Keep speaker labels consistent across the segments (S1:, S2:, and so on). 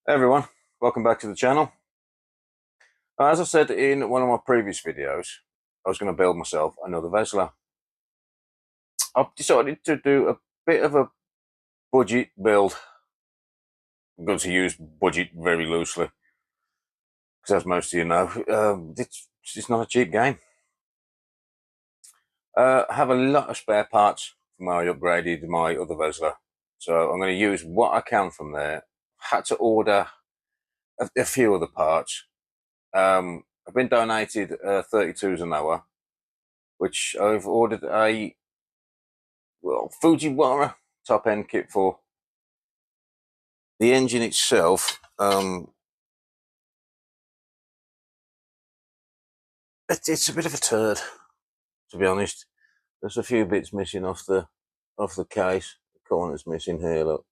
S1: Hey everyone, welcome back to the channel. As I said in one of my previous videos, I was going to build myself another Vesla. I've decided to do a bit of a budget build. I'm going to use budget very loosely, because as most of you know, it's not a cheap game. I have a lot of spare parts from where I upgraded my other Vesla, so I'm going to use what I can from there. Had to order a few other parts. I've been donated 32s an hour, which I've ordered a Fujiwara top end kit for. The engine itself, it's a bit of a turd, to be honest. There's a few bits missing off the case. The corner's missing here, look.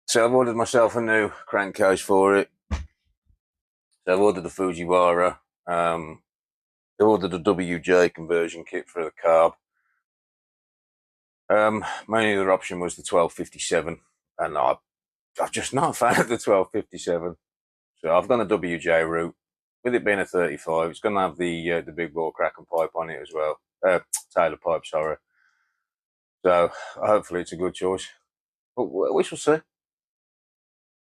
S1: So I've ordered myself a new crankcase for it. So I've ordered the Fujiwara. I ordered a WJ conversion kit for the carb. My other option was the 1257, and I've just not found the 1257. So I've gone the WJ route. With it being a 35, it's going to have the big ball cracking pipe on it as well. Tailor pipe, sorry. So hopefully it's a good choice. But we shall see.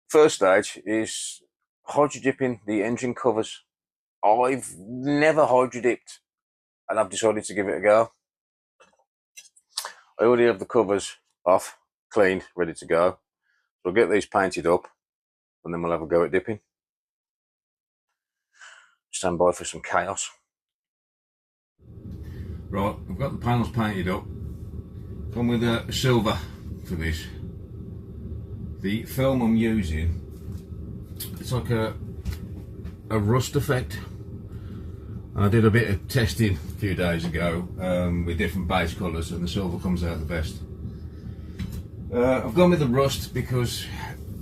S1: First stage is hydro dipping the engine covers. I've never hydro dipped, and I've decided to give it a go. I already have the covers off, cleaned, ready to go. So I'll get these painted up, and then we'll have a go at dipping. Stand by for some chaos. Right, I've got the panels painted up. Gone with a silver for this. The film I'm using, it's like a rust effect. I did a bit of testing a few days ago with different base colours, and the silver comes out the best. I've gone with the rust because,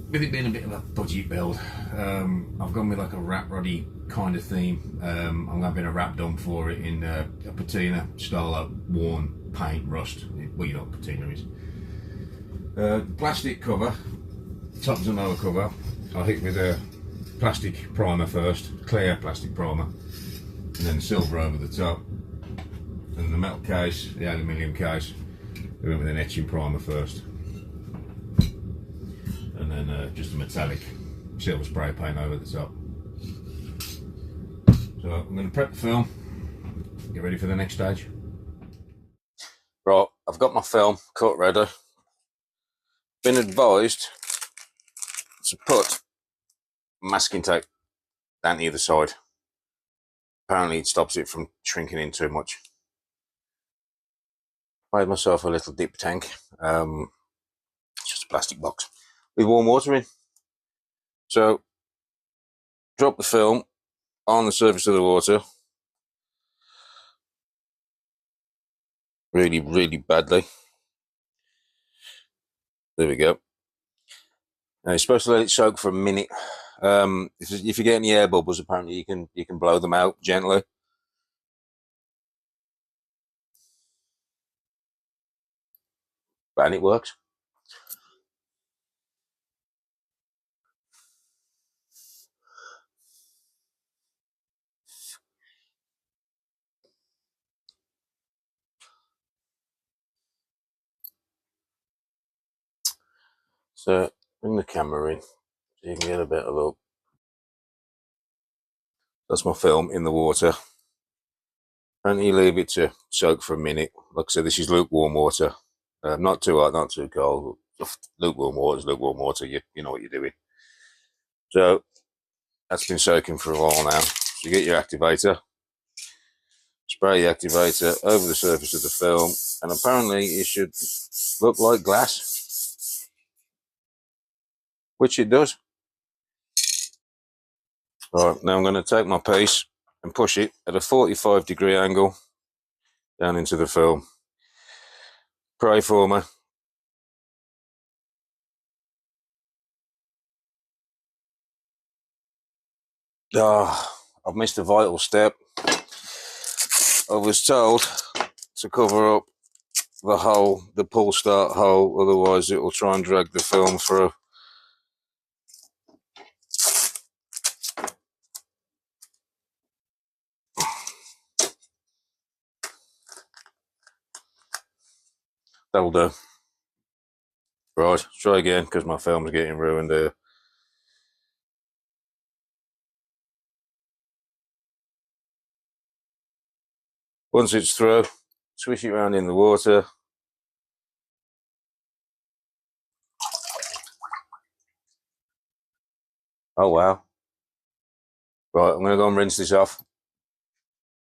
S1: with it being a bit of a budget build, I've gone with like a wrap roddy kind of theme. I'm having a wrap done for it in a patina style worn paint rust. Well, you know what patina is. Plastic cover, top and lower cover, I hit with a plastic primer first, clear plastic primer, and then silver over the top. And the metal case, the aluminium case, we went with an etching primer first. And then just a metallic silver spray paint over the top. So I'm going to prep the film, get ready for the next stage. Right, I've got my film cut ready. Been advised to put masking tape down either side. Apparently it stops it from shrinking in too much. Made myself a little dip tank, just a plastic box with warm water in. So drop the film on the surface of the water really badly. There we go. Now you're supposed to let it soak for a minute. If you get any air bubbles, apparently you can blow them out gently. And it works. So bring the camera in so you can get a better look. That's my film in the water. And you leave it to soak for a minute. Like I said, this is lukewarm water. Not too hot, not too cold. Lukewarm water is lukewarm water. You know what you're doing. So that's been soaking for a while now. So you get your activator. Spray the activator over the surface of the film. And apparently it should look like glass. Which it does. Alright, now I'm going to take my piece and push it at a 45-degree angle down into the film. Pray for me. I've missed a vital step. I was told to cover up the hole, the pull start hole, otherwise it will try and drag the film through. That'll do. Right, try again because my film's getting ruined here. Once it's through, swish it around in the water. Oh wow. Right, I'm going to go and rinse this off.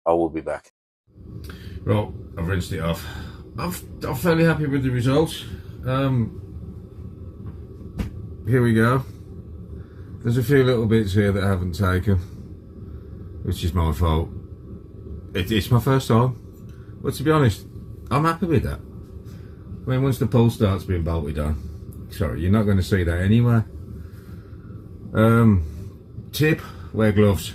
S1: I will be back. Right, I've rinsed it off. I'm fairly happy with the results. Here we go. There's a few little bits here that I haven't taken, which is my fault. It's my first time, but to be honest, I'm happy with that. I mean, once the pole starts being bolted on, sorry, you're not going to see that anyway. Tip, wear gloves,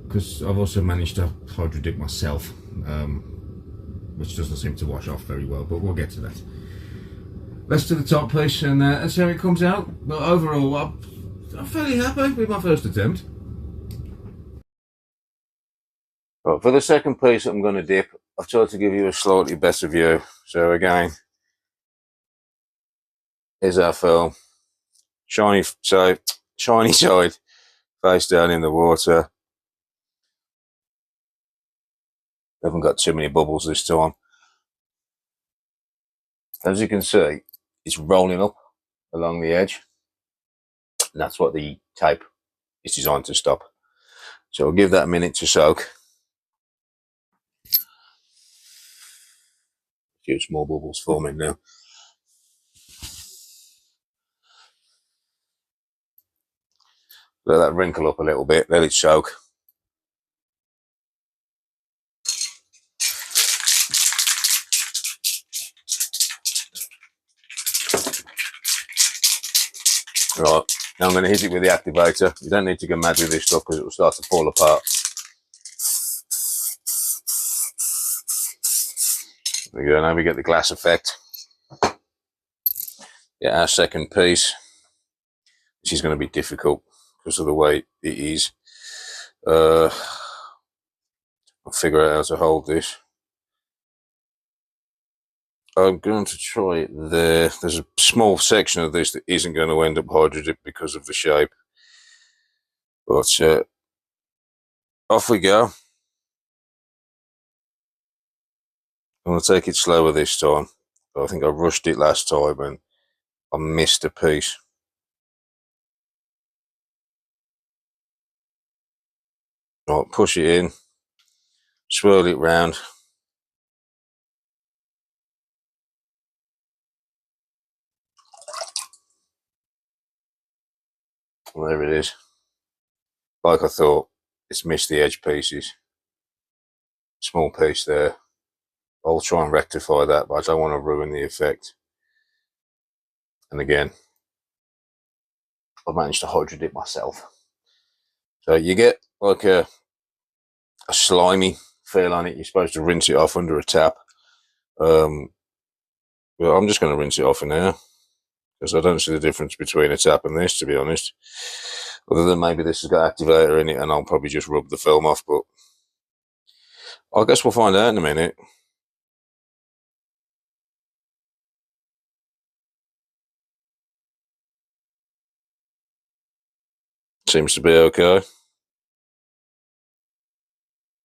S1: because I've also managed to hydro dip myself, which doesn't seem to wash off very well, but we'll get to that. Let's do the top piece and see how it comes out. But overall, I'm fairly happy with my first attempt. Right, for the second piece that I'm going to dip, I've tried to give you a slightly better view. So again, here's our film. Shiny side, face down in the water. Haven't got too many bubbles this time. As you can see, it's rolling up along the edge. And that's what the tape is designed to stop. So I'll give that a minute to soak. A few small bubbles forming now. Let that wrinkle up a little bit, let it soak. Right, now I'm going to hit it with the activator. You don't need to go mad with this stuff because it will start to fall apart. There we go, now we get the glass effect. Yeah, our second piece, which is going to be difficult because of the way it is. I'll figure out how to hold this. I'm going to try it there. There's a small section of this that isn't going to end up hydro dipped because of the shape. But off we go. I'm going to take it slower this time. I think I rushed it last time and I missed a piece. Right, push it in, swirl it round. Well, there it is. Like I thought, it's missed the edge pieces. Small piece there. I'll try and rectify that, but I don't want to ruin the effect. And again, I've managed to hydro dip myself. So you get like a slimy feel on it. You're supposed to rinse it off under a tap. But I'm just going to rinse it off in there because I don't see the difference between a tap and this, to be honest. Other than maybe this has got activator in it and I'll probably just rub the film off, but I guess we'll find out in a minute. Seems to be okay.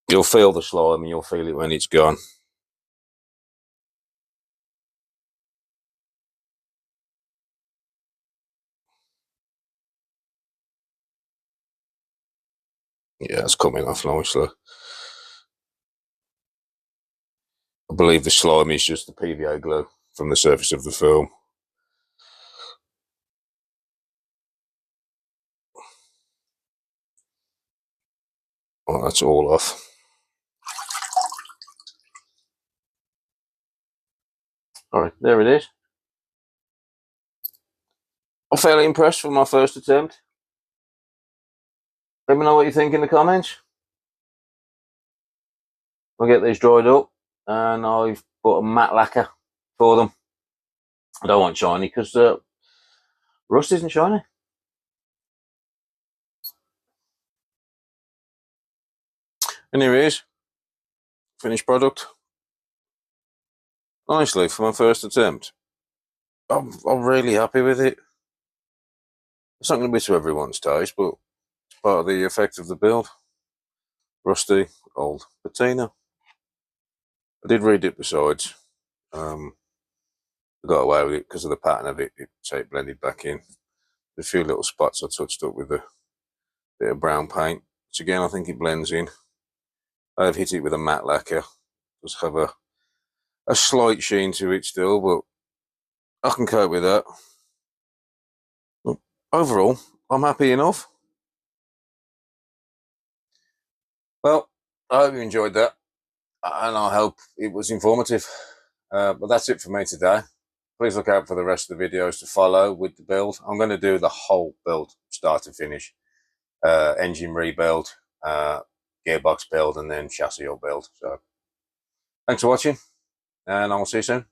S1: You'll feel the slime and you'll feel it when it's gone. Yeah, it's coming off nicely. I believe the slime is just the PVA glue from the surface of the film. Well, that's all off. Alright, there it is. I'm fairly impressed with my first attempt. Let me know what you think in the comments. I'll get these dried up and I've bought a matte lacquer for them. I don't want shiny because rust isn't shiny. And here it is. Finished product. Honestly, for my first attempt, I'm really happy with it. It's not going to be to everyone's taste, but it's part of the effect of the build. Rusty, old patina. I did read it besides. I got away with it because of the pattern of it. It blended back in. A few little spots I touched up with a bit of brown paint, which again I think it blends in. I've hit it with a matte lacquer. Does have a slight sheen to it still, but I can cope with that. But overall, I'm happy enough. Well, I hope you enjoyed that, and I hope it was informative. But that's it for me today. Please look out for the rest of the videos to follow with the build. I'm going to do the whole build, start to finish. Engine rebuild, gearbox build, and then chassis build. So thanks for watching, and I'll see you soon.